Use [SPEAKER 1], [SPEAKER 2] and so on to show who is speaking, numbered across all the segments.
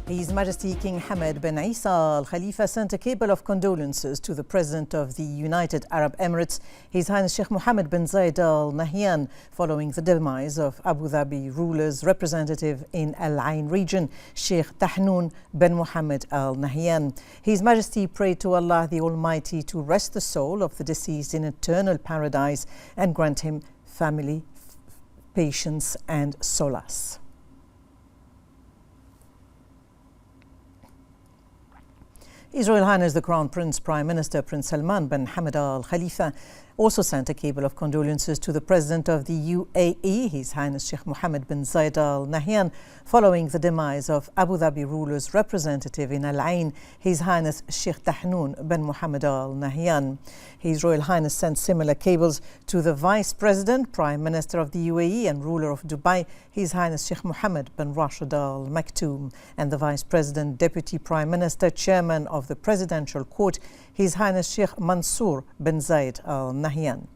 [SPEAKER 1] His Majesty King Hamad bin Isa Al Khalifa sent a cable of condolences to the President of the United Arab Emirates, His Highness Sheikh Mohammed bin Zayed Al Nahyan, following the demise of Abu Dhabi ruler's representative in Al Ain region, Sheikh Tahnoon bin Mohammed Al Nahyan. His Majesty prayed to Allah the Almighty to rest the soul of the deceased in eternal paradise and grant him family, patience and solace. His Royal Highness the Crown Prince Prime Minister Prince Salman bin Hamad Al Khalifa also sent a cable of condolences to the President of the UAE, His Highness Sheikh Mohammed bin Zayed Al Nahyan, following the demise of Abu Dhabi ruler's representative in Al Ain, His Highness Sheikh Tahnoon bin Mohammed Al Nahyan. His Royal Highness sent similar cables to the Vice President, Prime Minister of the UAE and ruler of Dubai, His Highness Sheikh Mohammed bin Rashid Al Maktoum, and the Vice President, Deputy Prime Minister, Chairman of the Presidential Court, His Highness Sheikh Mansour bin Zayed Al Nahyan.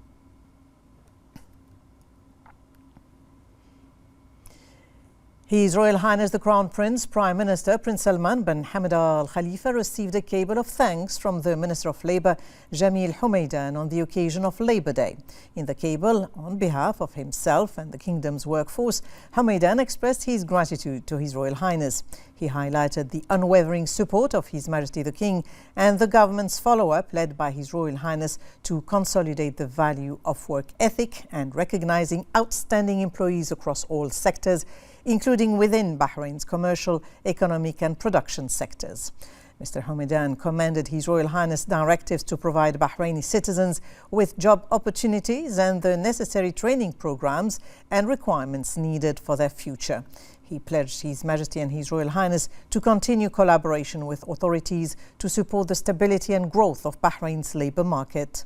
[SPEAKER 1] His Royal Highness the Crown Prince Prime Minister Prince Salman bin Hamad Al Khalifa received a cable of thanks from the Minister of Labour Jamil Humaidan on the occasion of Labour Day. In the cable, on behalf of himself and the Kingdom's workforce, Humaidan expressed his gratitude to His Royal Highness. He highlighted the unwavering support of His Majesty the King and the government's follow-up led by His Royal Highness to consolidate the value of work ethic and recognizing outstanding employees across all sectors, including within Bahrain's commercial, economic and production sectors. Mr. Humaidan commended His Royal Highness' directives to provide Bahraini citizens with job opportunities and the necessary training programs and requirements needed for their future. He pledged His Majesty and His Royal Highness to continue collaboration with authorities to support the stability and growth of Bahrain's labour market.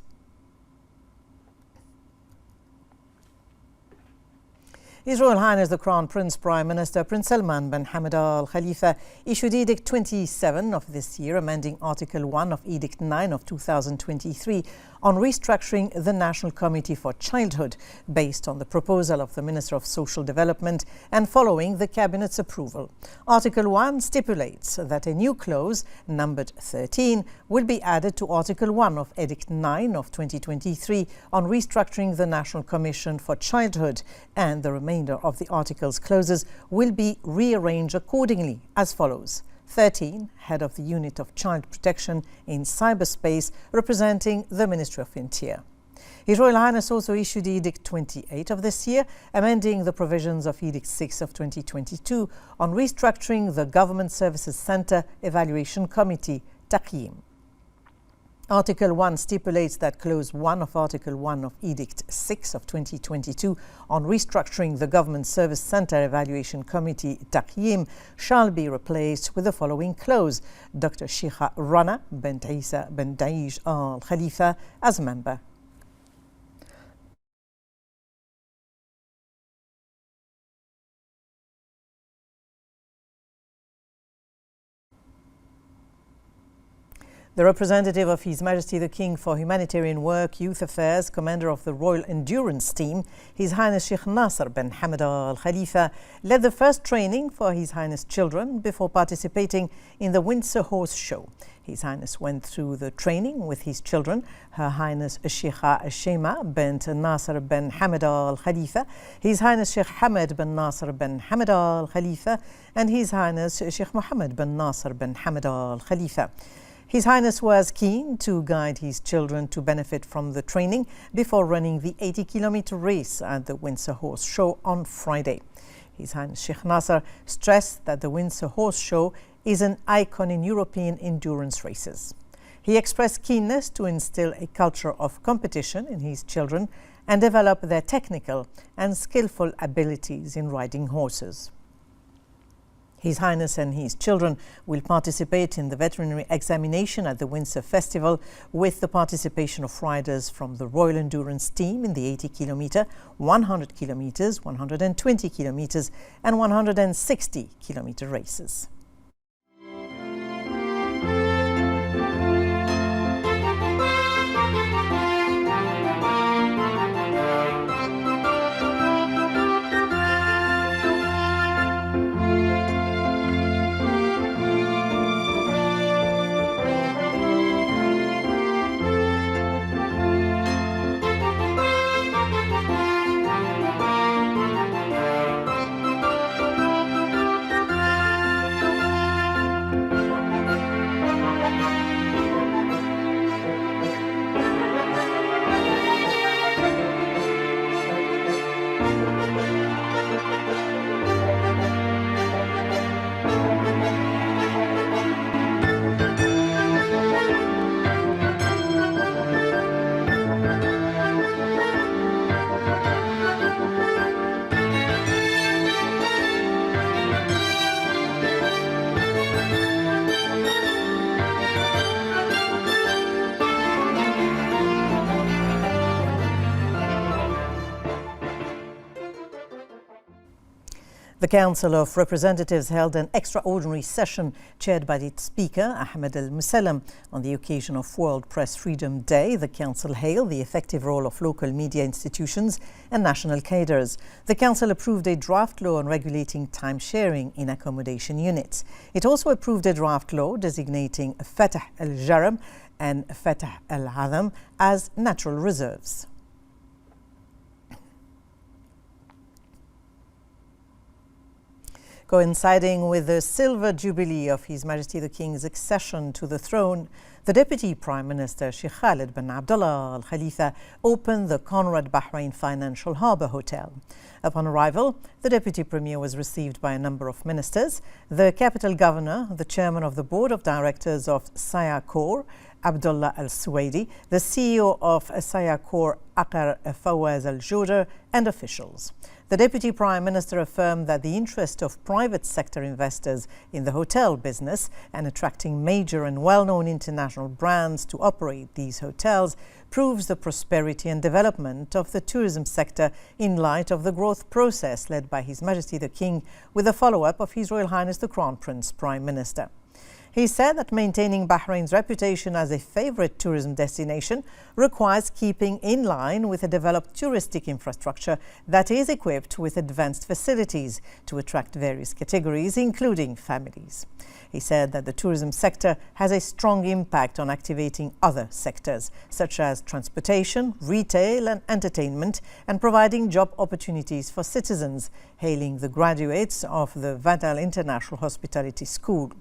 [SPEAKER 1] His Royal Highness the Crown Prince Prime Minister Prince Salman bin Hamad Al Khalifa issued Edict 27 of this year, amending Article 1 of Edict 9 of 2023 on restructuring the National Committee for Childhood, based on the proposal of the Minister of Social Development and following the Cabinet's approval. Article 1 stipulates that a new clause, numbered 13, will be added to Article 1 of Edict 9 of 2023 on restructuring the National Commission for Childhood, and the remainder of the article's clauses will be rearranged accordingly as follows. 13, Head of the Unit of Child Protection in Cyberspace, representing the Ministry of Interior. His Royal Highness also issued Edict 28 of this year, amending the provisions of Edict 6 of 2022 on restructuring the Government Services Centre Evaluation Committee, Taqyim. Article 1 stipulates that Clause 1 of Article 1 of Edict 6 of 2022 on restructuring the Government Service Centre Evaluation Committee, Taqyim, shall be replaced with the following clause: Dr. Sheikha Rana bint Isa bin Daish Al Khalifa as member. The representative of His Majesty the King for Humanitarian Work, Youth Affairs, Commander of the Royal Endurance Team, His Highness Sheikh Nasser bin Hamad Al Khalifa, led the first training for His Highness children before participating in the Windsor Horse Show. His Highness went through the training with his children, Her Highness Sheikha Shema bint Nasser bin Hamad Al Khalifa, His Highness Sheikh Hamad bin Nasser bin Hamad Al Khalifa, and His Highness Sheikh Mohammed bin Nasser bin Hamad Al Khalifa. His Highness was keen to guide his children to benefit from the training before running the 80-kilometer race at the Windsor Horse Show on Friday. His Highness Sheikh Nasser stressed that the Windsor Horse Show is an icon in European endurance races. He expressed keenness to instill a culture of competition in his children and develop their technical and skillful abilities in riding horses. His Highness and his children will participate in the veterinary examination at the Windsor Festival with the participation of riders from the Royal Endurance Team in the 80-kilometer, 100 kilometers, 120 kilometers and 160 kilometer races. The Council of Representatives held an extraordinary session chaired by its Speaker, Ahmed Al-Musallam. On the occasion of World Press Freedom Day, the Council hailed the effective role of local media institutions and national cadres. The Council approved a draft law on regulating time sharing in accommodation units. It also approved a draft law designating Fatah al-Jaram and Fatah al-Azam as natural reserves. Coinciding with the silver jubilee of His Majesty the King's accession to the throne, the Deputy Prime Minister Sheikh Khalid bin Abdullah Al Khalifa opened the Conrad Bahrain Financial Harbour Hotel. Upon arrival, the Deputy Premier was received by a number of ministers, the Capital Governor, the Chairman of the Board of Directors of Sayakor, Abdullah Al-Suwaidi, the CEO of Sayakor, Aqar Fawaz Al-Joder, and officials. The Deputy Prime Minister affirmed that the interest of private sector investors in the hotel business and attracting major and well-known international brands to operate these hotels proves the prosperity and development of the tourism sector in light of the growth process led by His Majesty the King with the follow-up of His Royal Highness the Crown Prince Prime Minister. He said that maintaining Bahrain's reputation as a favorite tourism destination requires keeping in line with a developed touristic infrastructure that is equipped with advanced facilities to attract various categories, including families. He said that the tourism sector has a strong impact on activating other sectors, such as transportation, retail and entertainment, and providing job opportunities for citizens, hailing the graduates of the Vadal International Hospitality School.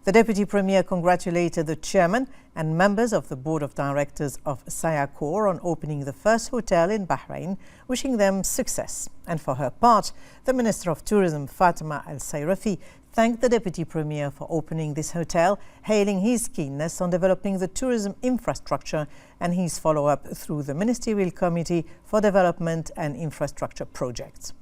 [SPEAKER 1] The Deputy Premier congratulated the Chairman and members of the Board of Directors of Sayakor on opening the first hotel in Bahrain, wishing them success. And for her part, the Minister of Tourism, Fatima Al-Sayrafi, thanked the Deputy Premier for opening this hotel, hailing his keenness on developing the tourism infrastructure and his follow-up through the Ministerial Committee for Development and Infrastructure Projects.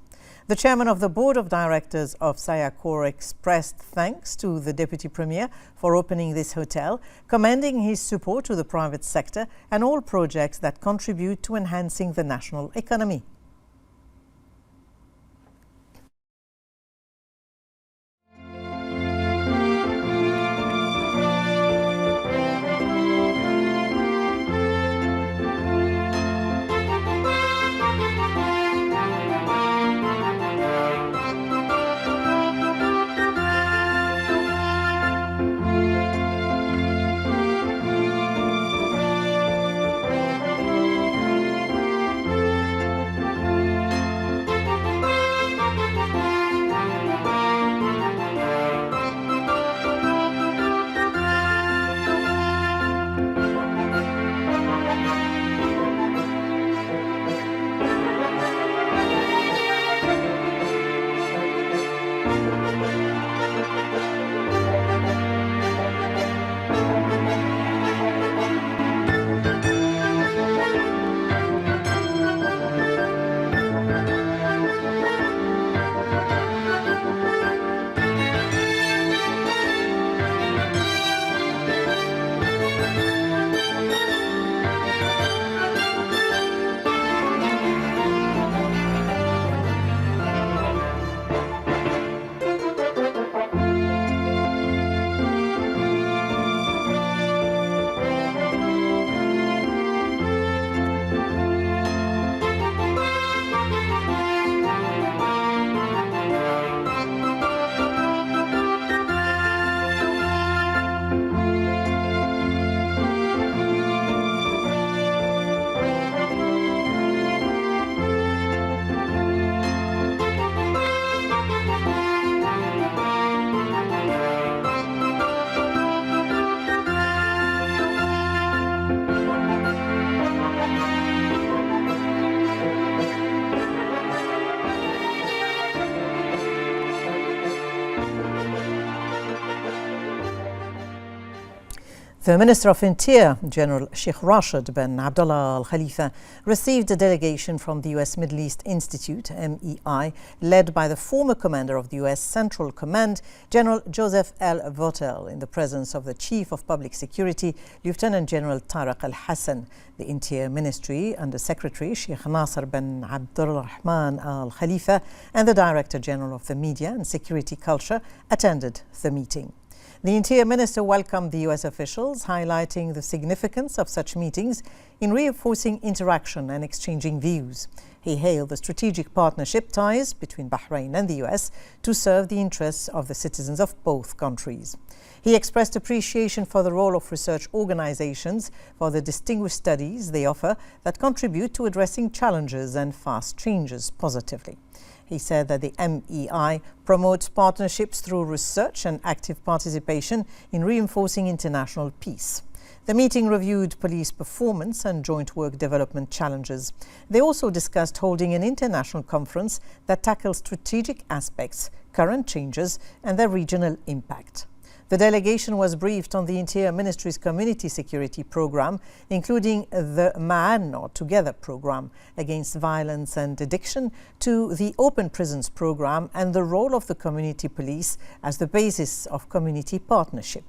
[SPEAKER 1] The Chairman of the Board of Directors of Sayakor expressed thanks to the Deputy Premier for opening this hotel, commending his support to the private sector and all projects that contribute to enhancing the national economy. The Minister of Interior, General Sheikh Rashid bin Abdullah Al Khalifa, received a delegation from the U.S. Middle East Institute, MEI, led by the former commander of the U.S. Central Command, General Joseph L. Votel, in the presence of the Chief of Public Security, Lieutenant General Tariq Al Hassan. The Interior Ministry, Under Secretary Sheikh Nasser bin Abdulrahman Al Khalifa, and the Director General of the Media and Security Culture attended the meeting. The Interior Minister welcomed the U.S. officials, highlighting the significance of such meetings in reinforcing interaction and exchanging views. He hailed the strategic partnership ties between Bahrain and the U.S. to serve the interests of the citizens of both countries. He expressed appreciation for the role of research organizations for the distinguished studies they offer that contribute to addressing challenges and fast changes positively. He said that the MEI promotes partnerships through research and active participation in reinforcing international peace. The meeting reviewed police performance and joint work development challenges. They also discussed holding an international conference that tackles strategic aspects, current changes, and their regional impact. The delegation was briefed on the Interior Ministry's community security program, including the Ma'an, or Together program, against violence and addiction, to the Open Prisons program and the role of the community police as the basis of community partnership.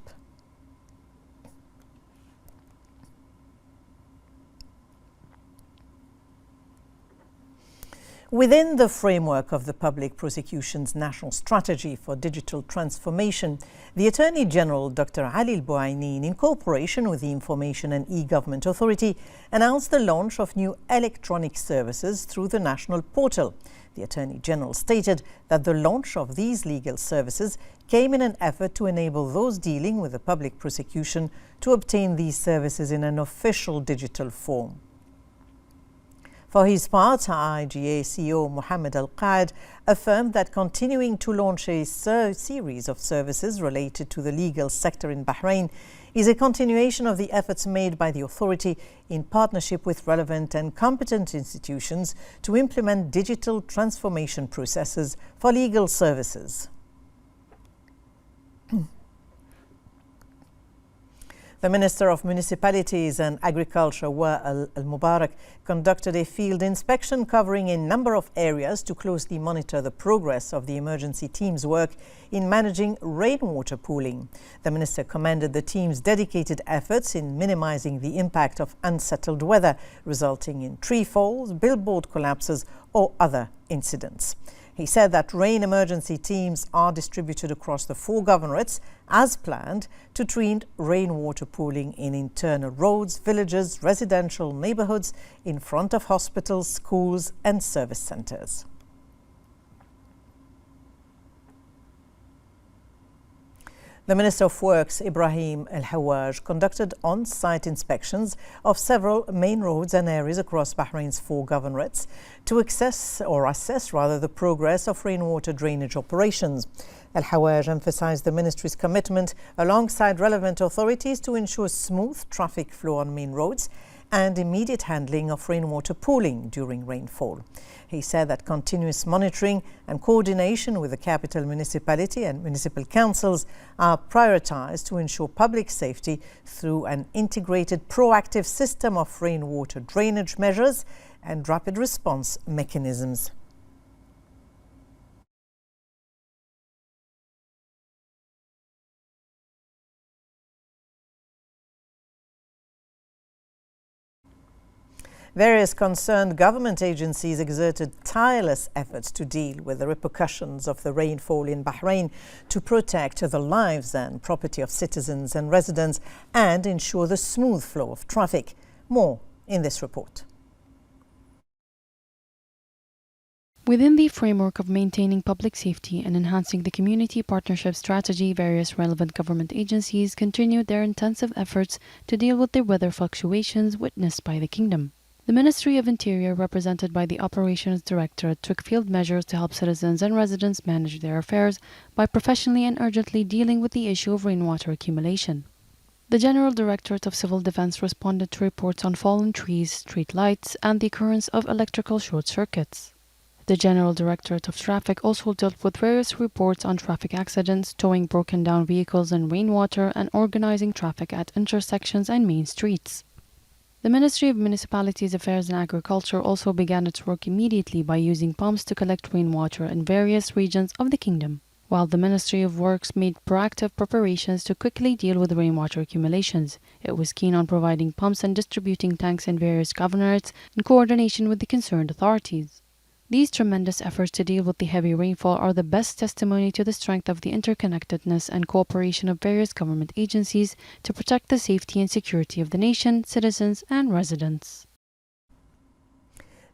[SPEAKER 1] Within the framework of the Public Prosecution's National Strategy for Digital Transformation, the Attorney General, Dr. Ali Al-Buainin, in cooperation with the Information and E-Government Authority, announced the launch of new electronic services through the national portal. The Attorney General stated that the launch of these legal services came in an effort to enable those dealing with the public prosecution to obtain these services in an official digital form. For his part, IGA CEO Mohammed Al-Qaid affirmed that continuing to launch a series of services related to the legal sector in Bahrain is a continuation of the efforts made by the authority in partnership with relevant and competent institutions to implement digital transformation processes for legal services. The Minister of Municipalities and Agriculture, Wa Al-Mubarak, conducted a field inspection covering a number of areas to closely monitor the progress of the emergency team's work in managing rainwater pooling. The Minister commended the team's dedicated efforts in minimizing the impact of unsettled weather, resulting in tree falls, billboard collapses, or other incidents. He said that rain emergency teams are distributed across the 4 governorates as planned to treat rainwater pooling in internal roads, villages, residential neighborhoods, in front of hospitals, schools, and service centers. The Minister of Works, Ibrahim Al-Hawaj, conducted on-site inspections of several main roads and areas across Bahrain's 4 governorates to assess the progress of rainwater drainage operations. Al-Hawaj emphasized the ministry's commitment alongside relevant authorities to ensure smooth traffic flow on main roads and immediate handling of rainwater pooling during rainfall. He said that continuous monitoring and coordination with the capital municipality and municipal councils are prioritized to ensure public safety through an integrated proactive system of rainwater drainage measures and rapid response mechanisms. Various concerned government agencies exerted tireless efforts to deal with the repercussions of the rainfall in Bahrain to protect the lives and property of citizens and residents and ensure the smooth flow of traffic. More in this report.
[SPEAKER 2] Within the framework of maintaining public safety and enhancing the community partnership strategy, various relevant government agencies continued their intensive efforts to deal with the weather fluctuations witnessed by the kingdom. The Ministry of Interior, represented by the Operations Directorate, took field measures to help citizens and residents manage their affairs by professionally and urgently dealing with the issue of rainwater accumulation. The General Directorate of Civil Defense responded to reports on fallen trees, street lights, and the occurrence of electrical short circuits. The General Directorate of Traffic also dealt with various reports on traffic accidents, towing broken down vehicles in rainwater, and organizing traffic at intersections and main streets. The Ministry of Municipalities Affairs and Agriculture also began its work immediately by using pumps to collect rainwater in various regions of the kingdom, while the Ministry of Works made proactive preparations to quickly deal with rainwater accumulations. It was keen on providing pumps and distributing tanks in various governorates in coordination with the concerned authorities. These tremendous efforts to deal with the heavy rainfall are the best testimony to the strength of the interconnectedness and cooperation of various government agencies to protect the safety and security of the nation, citizens, and residents.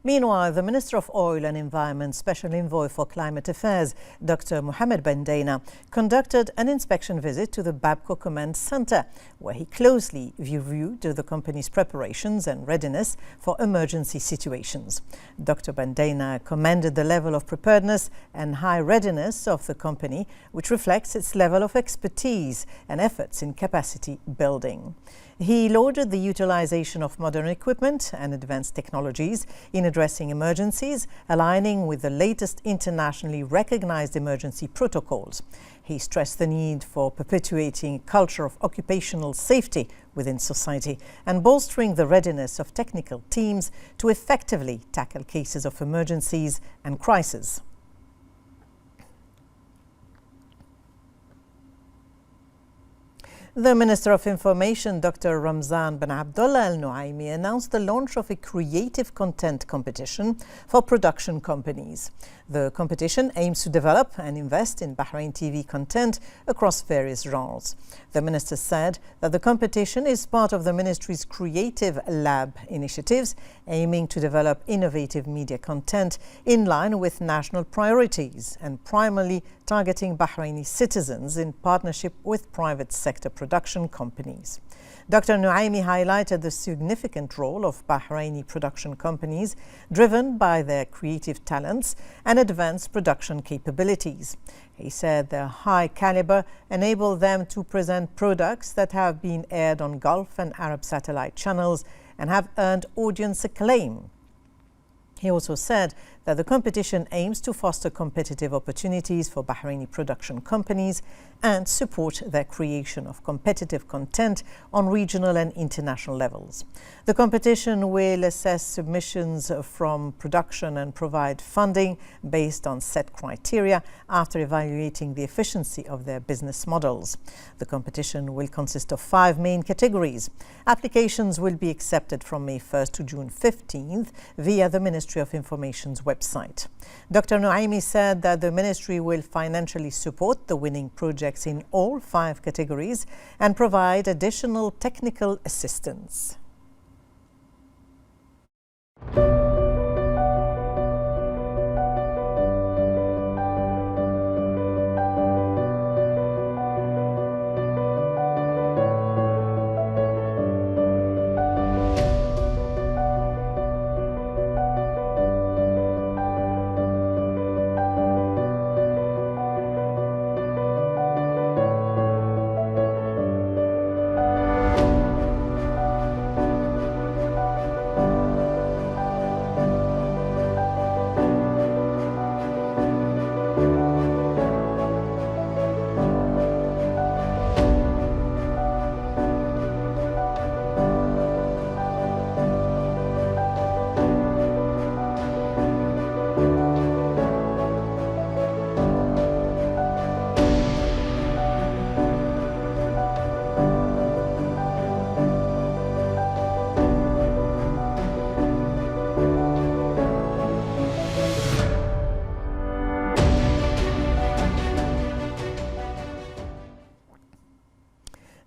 [SPEAKER 1] Meanwhile, the Minister of Oil and Environment Special Envoy for Climate Affairs, Dr. Mohammed Bandaina, conducted an inspection visit to the Babco Command Center, where he closely reviewed the company's preparations and readiness for emergency situations. Dr. Bandaina commended the level of preparedness and high readiness of the company, which reflects its level of expertise and efforts in capacity building. He lauded the utilization of modern equipment and advanced technologies in addressing emergencies, aligning with the latest internationally recognized emergency protocols. He stressed the need for perpetuating a culture of occupational safety within society and bolstering the readiness of technical teams to effectively tackle cases of emergencies and crises. The Minister of Information, Dr. Ramzan bin Abdullah Al Nuaimi, announced the launch of a creative content competition for production companies. The competition aims to develop and invest in Bahrain TV content across various genres. The Minister said that the competition is part of the Ministry's Creative Lab initiatives, aiming to develop innovative media content in line with national priorities and primarily targeting Bahraini citizens in partnership with private sector production companies. Dr. Nuaimi highlighted the significant role of Bahraini production companies driven by their creative talents and advanced production capabilities. He said their high caliber enabled them to present products that have been aired on Gulf and Arab satellite channels and have earned audience acclaim. He also said that the competition aims to foster competitive opportunities for Bahraini production companies and support their creation of competitive content on regional and international levels. The competition will assess submissions from production and provide funding based on set criteria after evaluating the efficiency of their business models. The competition will consist of 5 main categories. Applications will be accepted from May 1st to June 15th via the Ministry of Information's website. Dr. Nuaimi said that the ministry will financially support the winning projects in all 5 categories and provide additional technical assistance.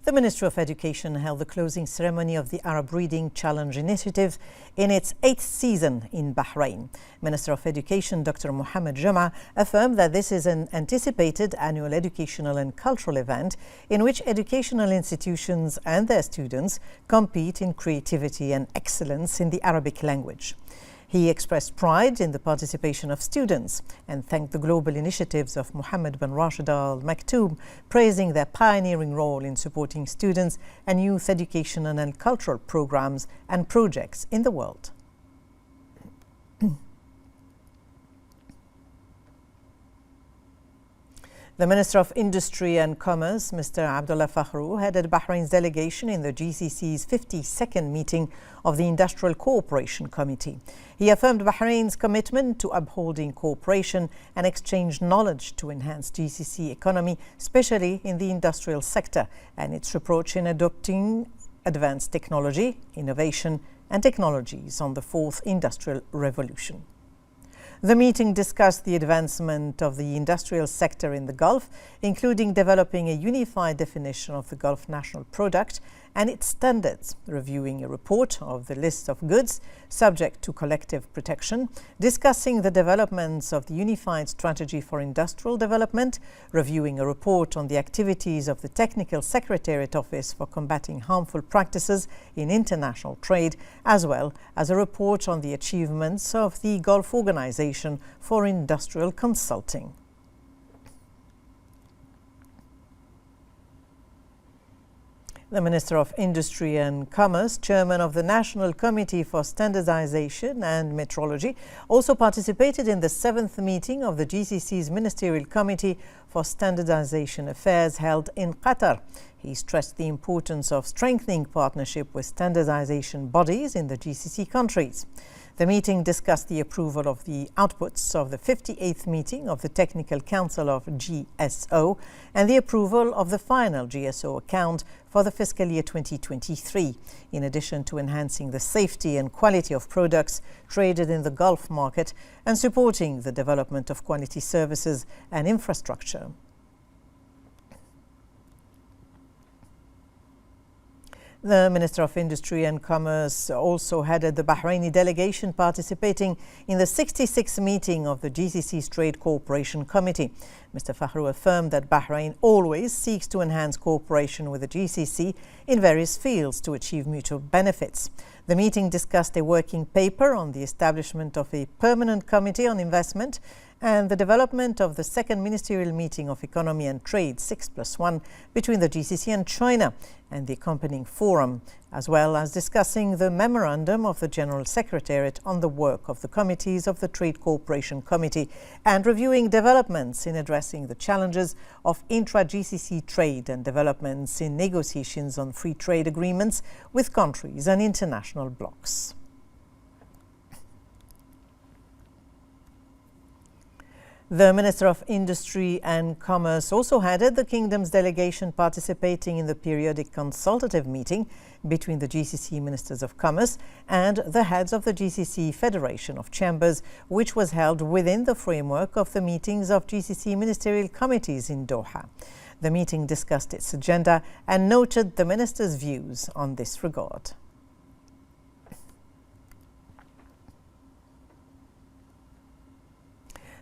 [SPEAKER 1] The Ministry of Education held the closing ceremony of the Arab Reading Challenge Initiative in its 8th season in Bahrain. Minister of Education Dr. Mohammed Jama affirmed that this is an anticipated annual educational and cultural event in which educational institutions and their students compete in creativity and excellence in the Arabic language. He expressed pride in the participation of students and thanked the global initiatives of Mohammed bin Rashid Al Maktoum, praising their pioneering role in supporting students and youth educational and cultural programs and projects in the world. The Minister of Industry and Commerce, Mr. Abdullah Fakhru, headed Bahrain's delegation in the GCC's 52nd meeting of the Industrial Cooperation Committee. He affirmed Bahrain's commitment to upholding cooperation and exchange knowledge to enhance GCC economy, especially in the industrial sector, and its approach in adopting advanced technology, innovation and technologies on the fourth industrial revolution. The meeting discussed the advancement of the industrial sector in the Gulf, including developing a unified definition of the Gulf national product and its standards, reviewing a report of the list of goods subject to collective protection, discussing the developments of the Unified Strategy for Industrial Development, reviewing a report on the activities of the Technical Secretariat Office for Combating Harmful Practices in International Trade, as well as a report on the achievements of the Gulf Organization for Industrial Consulting. The Minister of Industry and Commerce, Chairman of the National Committee for Standardization and Metrology, also participated in the 7th meeting of the GCC's Ministerial Committee for Standardization Affairs held in Qatar. He stressed the importance of strengthening partnership with standardization bodies in the GCC countries. The meeting discussed the approval of the outputs of the 58th meeting of the Technical Council of GSO and the approval of the final GSO account for the fiscal year 2023, in addition to enhancing the safety and quality of products traded in the Gulf market and supporting the development of quality services and infrastructure. The Minister of Industry and Commerce also headed the Bahraini delegation participating in the 66th meeting of the GCC's Trade Cooperation Committee. Mr. Fakhru affirmed that Bahrain always seeks to enhance cooperation with the GCC in various fields to achieve mutual benefits. The meeting discussed a working paper on the establishment of a permanent committee on investment and the development of the second ministerial meeting of economy and trade 6+1 between the GCC and China and the accompanying forum, as well as discussing the memorandum of the General Secretariat on the work of the committees of the Trade Cooperation Committee and reviewing developments in addressing the challenges of intra-GCC trade and developments in negotiations on free trade agreements with countries and international blocs. The Minister of Industry and Commerce also headed the Kingdom's delegation participating in the periodic consultative meeting between the GCC Ministers of Commerce and the heads of the GCC Federation of Chambers, which was held within the framework of the meetings of GCC Ministerial Committees in Doha. The meeting discussed its agenda and noted the ministers' views on this regard.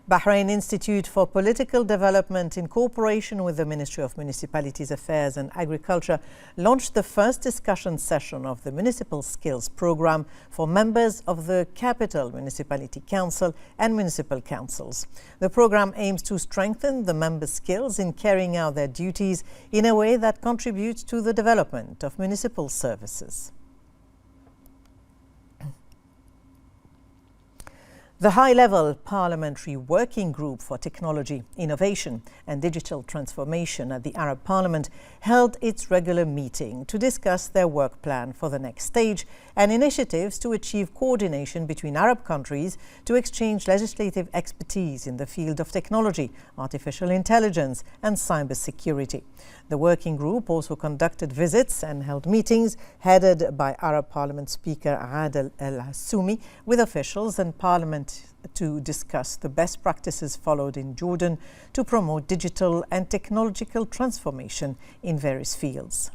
[SPEAKER 1] Bahrain Institute for Political Development, in cooperation with the Ministry of Municipalities Affairs and Agriculture, launched the first discussion session of the Municipal Skills Programme for members of the Capital Municipality Council and municipal councils. The programme aims to strengthen the members' skills in carrying out their duties in a way that contributes to the development of municipal services. The high-level Parliamentary Working Group for Technology, Innovation and Digital Transformation at the Arab Parliament held its regular meeting to discuss their work plan for the next stage and initiatives to achieve coordination between Arab countries to exchange legislative expertise in the field of technology, artificial intelligence and cybersecurity. The working group also conducted visits and held meetings headed by Arab Parliament Speaker Adel El-Hassoumi with officials and Parliament to discuss the best practices followed in Jordan to promote digital and technological transformation in various fields.